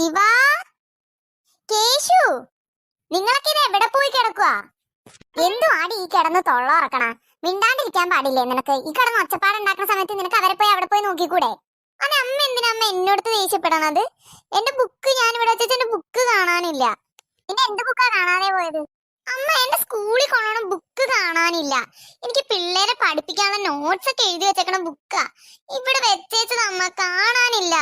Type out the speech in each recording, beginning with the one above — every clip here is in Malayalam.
ശിവ, കേശു, നിങ്ങളൊക്കെ ഇത് എവിടെ പോയി കിടക്കുക? എന്തുവാടി ഈ കിടന്ന് തൊള്ള ഉറക്കണ? മിണ്ടാണ്ടിരിക്കാൻ പാടില്ലേ നിനക്ക്? ഈ കിടന്ന് ഒച്ചപ്പാടുണ്ടാക്കുന്ന സമയത്ത് നിനക്ക് അവരെ പോയി അവിടെ പോയി നോക്കിക്കൂടെ? അതെ, അമ്മ എന്തിനാ അമ്മ എന്നോടത്ത് ദേഷ്യപ്പെടണത്? എന്റെ ബുക്ക് ഞാൻ ഇവിടെ വെച്ചിട്ട് എന്റെ ബുക്ക് കാണാനില്ല. പിന്നെ എന്ത് ബുക്കാ കാണാതെ പോയത്? അമ്മ, എന്റെ സ്കൂളിൽ കൊണ്ടുപോകണ ബുക്ക് കാണാനില്ല. എനിക്ക് പിള്ളേരെ പഠിപ്പിക്കാനുള്ള നോട്ട്സ് ഒക്കെ എഴുതി വെച്ചേക്കണ ബുക്കാ ഇവിടെ വെച്ചേച്ചത് അമ്മ, കാണാനില്ല.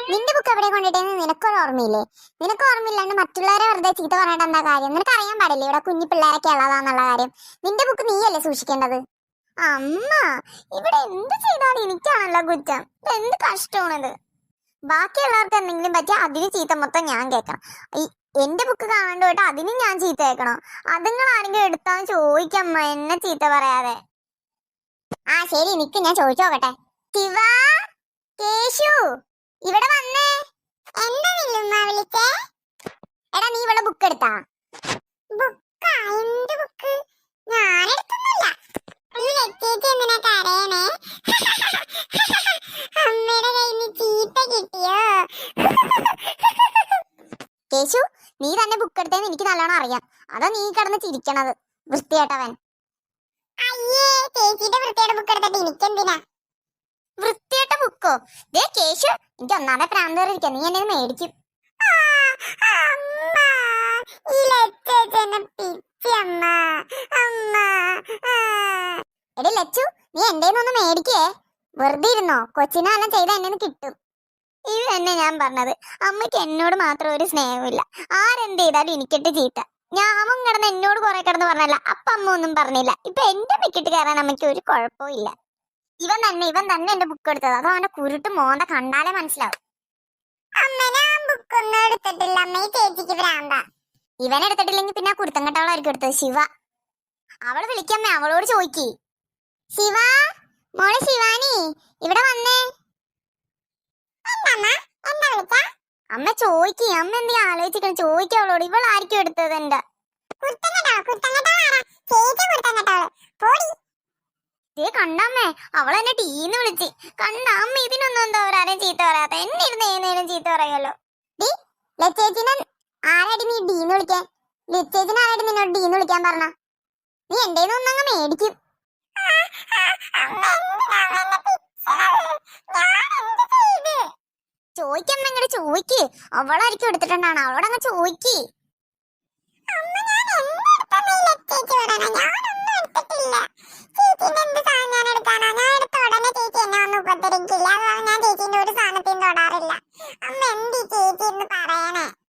നിന്റെ ബുക്ക് എവിടെ കൊണ്ടിട്ടേന്ന് നിനക്കൊരു ഓർമ്മയില്ലേ? നിനക്ക് ഓർമ്മയില്ലാണ്ട് മറ്റുള്ളവരെ വെറുതെ ചീത്ത പറഞ്ഞിട്ട് എന്താ കാര്യം? നിനക്ക് അറിയാൻ പാടില്ലേ ഇവിടെ കുഞ്ഞു പിള്ളേരൊക്കെ ഉള്ളതാന്നുള്ള കാര്യം? നിന്റെ ബുക്ക് നീയല്ലേ സൂക്ഷിക്കേണ്ടത്? അമ്മ, ഇവിടെ എന്ത് ചെയ്താലും എനിക്കാണല്ലോ കുറ്റം. എന്ത് കഷ്ടമാണിത്. ബാക്കിയുള്ളവർക്ക് എന്തെങ്കിലും പറ്റിയ അതിന് ചീത്ത മൊത്തം ഞാൻ കേൾക്കണം. എന്റെ ബുക്ക് കാണാണ്ട് പോയിട്ട് അതിന് ഞാൻ ചീത്ത കേൾക്കണോ? അതുങ്ങൾ ആരെങ്കിലും എടുത്താന്ന് ചോദിക്കമ്മ, എന്നെ ചീത്ത പറയാതെ. ആ ശരി, നിക്ക്, ഞാൻ ചോദിച്ചു നോക്കട്ടെ. ശിവ, കേശു, ഇവിടെ വന്നേ. എന്താ വിളിച്ചേ? എടാ, നീ ഇവിടെ ബുക്ക് എടുത്താ? ബുക്കാ? എന്ത് ബുക്ക്? ഞാൻ എടുത്തൊന്നുമില്ല. ഈ വെച്ചേച്ച് എന്തിനാ കരയണേ? അമ്മയുടെ കയ്യിൽ നിന്ന് ചീത്ത കിട്ടിയോ? കേശു, നീ തന്നെ ബുക്ക് എടുത്തേന്ന് എനിക്ക് നല്ലോണം അറിയാം. അതാ നീ കിടന്ന് ചിരിക്കണത്, വൃത്തിയേട്ടവൻ. അയ്യേ, ചേച്ചിയുടെ വൃത്തിയുടെ ബുക്ക് എടുത്തിട്ട് എനിക്കെന്തിനാ? വൃത്തിയേട്ട ബുക്കോ? ദേ കേശു, എനിക്ക് ഒന്നാമെ പ്രാന്ത് കയറിയിരിക്കാം. നീ എന്നെ മേടിക്കും. എടി ലച്ചു, നീ എന്റെ ഒന്ന് മേടിക്കേ. വെറുതെ ഇരുന്നോ? കൊച്ചിനെ എല്ലാം ചെയ്ത എന്നെ കിട്ടും. ഇത് തന്നെ ഞാൻ പറഞ്ഞത്. അമ്മയ്ക്ക് എന്നോട് മാത്രം ഒരു സ്നേഹമില്ല. ആരെന്ത് ചെയ്താലും എനിക്കിട്ട് ചീത്ത. ഞാൻ കിടന്ന് എന്നോട് കുറെ കിടന്ന് പറഞ്ഞല്ല, അപ്പ അമ്മ ഒന്നും പറഞ്ഞില്ല. ഇപ്പൊ എന്റെ മെക്കിട്ട് കയറാൻ അമ്മയ്ക്ക് ഒരു കുഴപ്പവും ഇല്ല. ഇവൻ തന്നെ എന്റെ ബുക്ക് എടുത്തത്. അതോ അവന്റെ കുരുട്ട് മോന്ത കണ്ടാലേ മനസ്സിലാവും. ഇവൻ എടുത്തിട്ടില്ലെങ്കിൽ പിന്നെ കുരുത്തം കെട്ടവളായിരിക്കും എടുത്തത്. ശിവ, അവള് വിളിക്കമ്മേ, അവളോട് ചോദിക്കി. ശിവ, മോളെ ശിവാനി, ഇവിടെ വന്നേ. അമ്മ ചോദിക്കി. അമ്മ എന്തി ആലോചിക്കണം? ചോദിക്കാം അവളോട്. ഇവളായിരിക്കും എടുത്തത് എന്റെ. കണ്ടമ്മേ, അവളെന്നെ ടീന്ന് വിളിച്ച്. കണ്ട അമ്മ, ഇതിനൊന്നും എന്താ ആരെയും ചീത്ത പറയാത്ത? എന്നെ ഇരുന്ന് ഏന്നേലും ചീത്ത പറയുമല്ലോ. ലച്ചേച്ചിനെ ആരാടി നീ ഡീന്ന് വിളിക്കാൻ? ലച്ചേച്ചിനെ ആരാടി നിന്നോട് ഡീന്ന് വിളിക്കാൻ പറഞ്ഞ? നീ എന്റെ ഒന്നങ്ങ് മേടിക്കും. ചോദിക്കമ്മ, ഇങ്ങോട്ട് ചോദിക്ക്. അവളായിരിക്കും എടുത്തിട്ടുണ്ടാണ്. അവളോടങ്ങ് ചോദിക്ക്.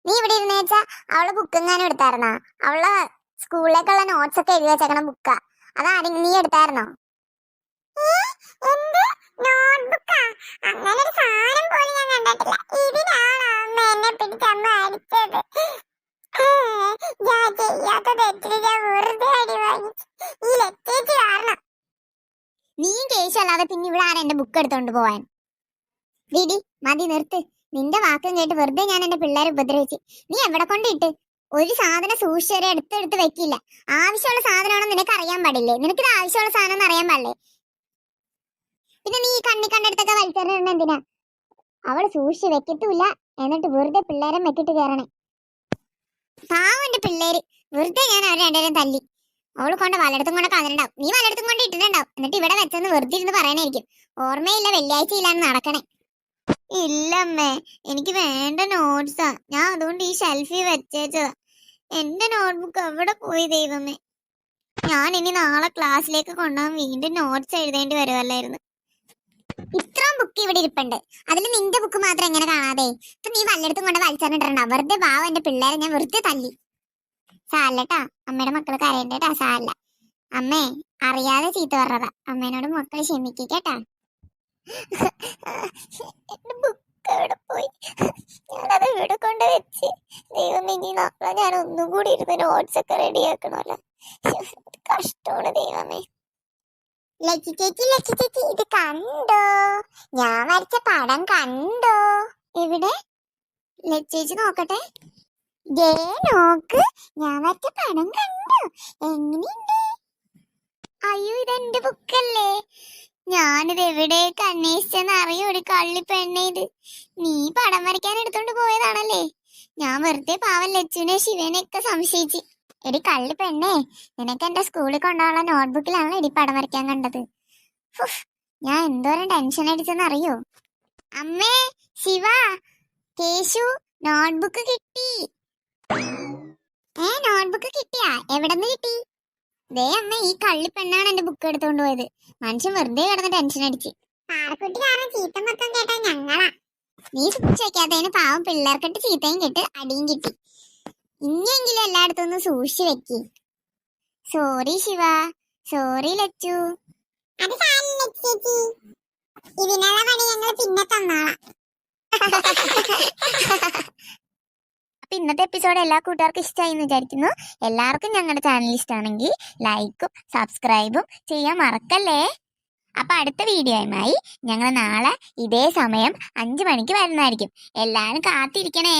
നീ ഇവിടെ ഇരുന്നേച്ചാ അവള് ബുക്ക് എങ്ങാനും എടുത്തായിരുന്നാ? അവള് സ്കൂളിലേക്കുള്ള നോട്ട്സ് ഒക്കെ എഴുതി വെച്ചേക്കണ ബുക്കാ. അതാരെങ്കിലും നീ എടുത്തായിരുന്നോ? നീ കേശു അല്ലാതെ പിന്നെ ഇവിടെ ആരാ എന്റെ ബുക്ക് എടുത്തോണ്ട് പോവാൻ? വിടി, മതി, നിർത്ത്. നിന്റെ വാക്കും കേട്ട് വെറുതെ ഞാൻ എന്റെ പിള്ളേരെ ഉപദ്രവിച്ച്. നീ എവിടെ കൊണ്ടിട്ട്? ഒരു സാധനം സൂക്ഷിച്ചവരെ എടുത്തെടുത്ത് വെക്കില്ല. ആവശ്യമുള്ള സാധനമാണെന്ന് നിനക്ക് അറിയാൻ പാടില്ലേ? നിനക്കിത് ആവശ്യമുള്ള സാധനം എന്ന് അറിയാൻ പാടില്ലേ? പിന്നെ നീ കണ്ടെടുത്തൊക്കെ വലിച്ചെറിയണ എന്തിനാ? അവള് സൂക്ഷിച്ച് വെക്കത്തുമില്ല, എന്നിട്ട് വെറുതെ പിള്ളേരെ വെക്കിട്ട് കയറണേ. പാവം എന്റെ പിള്ളേര്. വെറുതെ ഞാൻ അവരെ രണ്ടുപേരും തല്ലി. അവള് കൊണ്ട് വലയിടത്തും കൊണ്ടൊക്കെ അതിനുണ്ടാവും. നീ വലയിടത്തും കൊണ്ട് ഇട്ടിട്ടുണ്ടാവും. എന്നിട്ട് ഇവിടെ വെച്ചെന്ന് വെറുതെ ഇരുന്ന് പറയാനായിരിക്കും. ഓർമ്മയില്ല, വെള്ളിയാഴ്ച ഇല്ലാന്ന് നടക്കണേ. ഇല്ലമ്മേ, എനിക്ക് വേണ്ട നോട്ട്സാ. ഞാൻ അതുകൊണ്ട് ഈ ഷെൽഫിൽ വെച്ചേച്ചതാ. എന്റെ നോട്ട്ബുക്ക് എവിടെ പോയി ദൈവമേ? ഞാൻ ഇനി നാളെ ക്ലാസ്സിലേക്ക് കൊണ്ടുപോകാൻ വീണ്ടും നോട്ട്സ് എഴുതേണ്ടി വരുമല്ലായിരുന്നു. ഇത്രയും ബുക്ക് ഇവിടെ ഇരിപ്പുണ്ട്. അതിൽ നിന്റെ ബുക്ക് മാത്രം എങ്ങനെ കാണാതെ? ഇപ്പൊ നീ വല്ലയിടത്തും കൊണ്ട് വലിച്ചെറിഞ്ഞിട്ടുണ്ടാവും. വെറുതെ പാവം എന്റെ പിള്ളേരെ ഞാൻ വെറുതെ തല്ലി. സാരല്ലട്ടാ, അമ്മയുടെ മക്കള് കരയണ്ടേട്ടാ. സാരല്ല അമ്മേ, അറിയാതെ ചീത്ത പറഞ്ഞതാ. അമ്മേനോട് മക്കള് ക്ഷമിക്കേട്ടാ. എന്റെ ബുക്ക് എവിടെ പോയി? ഞാനത് ഇവിടെ കൊണ്ട് വെച്ച്. ദൈവം, ഇനി നാളെ ഞാൻ ഒന്നും കൂടി ഇരുന്ന് നോട്ട്സ് ഒക്കെ റെഡിയാക്കണമല്ലോ. കഷ്ടമാണ് ദൈവമേ. ലച്ചി ചേച്ചി, ഇത് കണ്ടോ? ഞാൻ വരച്ച പടം കണ്ടോ? എവിടെ? ലച്ചേച്ചി നോക്കട്ടെ. ദേ നോക്ക്, ഞാൻ വരച്ച പടം കണ്ടോ? എങ്ങനെയുണ്ട്? അയ്യോ, ഇതെന്റെ ബുക്കല്ലേ? ഞാനിത് എവിടേക്ക് അന്വേഷിച്ചെന്ന് അറിയോ? ഒരു കള്ളി പെണ്ണേ ഇത്. നീ പടം വരയ്ക്കാൻ എടുത്തോണ്ട് പോയതാണല്ലേ? ഞാൻ വെറുതെ പാവം ലച്ചുവിനെ ശിവനെ ഒക്കെ സംശയിച്ച്. എടി കള്ളി പെണ്ണേ, നിനക്ക് എന്റെ സ്കൂളിൽ കൊണ്ടുപോകാനുള്ള നോട്ട്ബുക്കിലാണ് എടി പടം വരയ്ക്കാൻ കണ്ടത്. ഫുഫ്, ഞാൻ എന്തോരം ടെൻഷൻ അടിച്ചെന്ന് അറിയോ? അമ്മേ, ശിവ, കേശു, നോട്ട്ബുക്ക് കിട്ടി. നോട്ട്ബുക്ക് കിട്ടിയാ? എവിടെന്ന് കിട്ടി? ദേ അമ്മ, ഈ കള്ളി പെണ്ണാണ് എന്റെ ബുക്ക് എടുത്തോണ്ട് പോയത്. മനുഷ്യൻ വെറുതെ കിടന്ന് ടെൻഷൻ അടിച്ച്. പാറക്കുട്ടി കാരണം ചീത്ത മൊത്തം കേട്ടാ ഞങ്ങളാ. നീ സൂക്ഷിക്കാത്തതിന് പാവം പിള്ളേർക്കിട്ട് ചീത്തയും കിട്ടി, അടിയും കിട്ടി. ഇനിയെങ്കിലും എല്ലായിടത്തും ഒന്ന് സൂക്ഷിച്ചു വെക്കി. Sorry Shiva, sorry Lachu. അത് ഇതിനുള്ള പണി ഞങ്ങൾ പിന്നെ തന്നോളാം. അപ്പൊ ഇന്നത്തെ എപ്പിസോഡ് എല്ലാ കൂട്ടുകാർക്കും ഇഷ്ടമായി എന്ന് വിചാരിക്കുന്നു. എല്ലാവർക്കും ഞങ്ങളുടെ ചാനൽ ഇഷ്ടമാണെങ്കിൽ ലൈക്കും സബ്സ്ക്രൈബും ചെയ്യാൻ മറക്കല്ലേ. അപ്പൊ അടുത്ത വീഡിയോയുമായി ഞങ്ങൾ നാളെ ഇതേ സമയം 5 മണിക്ക് വരുന്നതായിരിക്കും. എല്ലാവരും കാത്തിരിക്കണേ.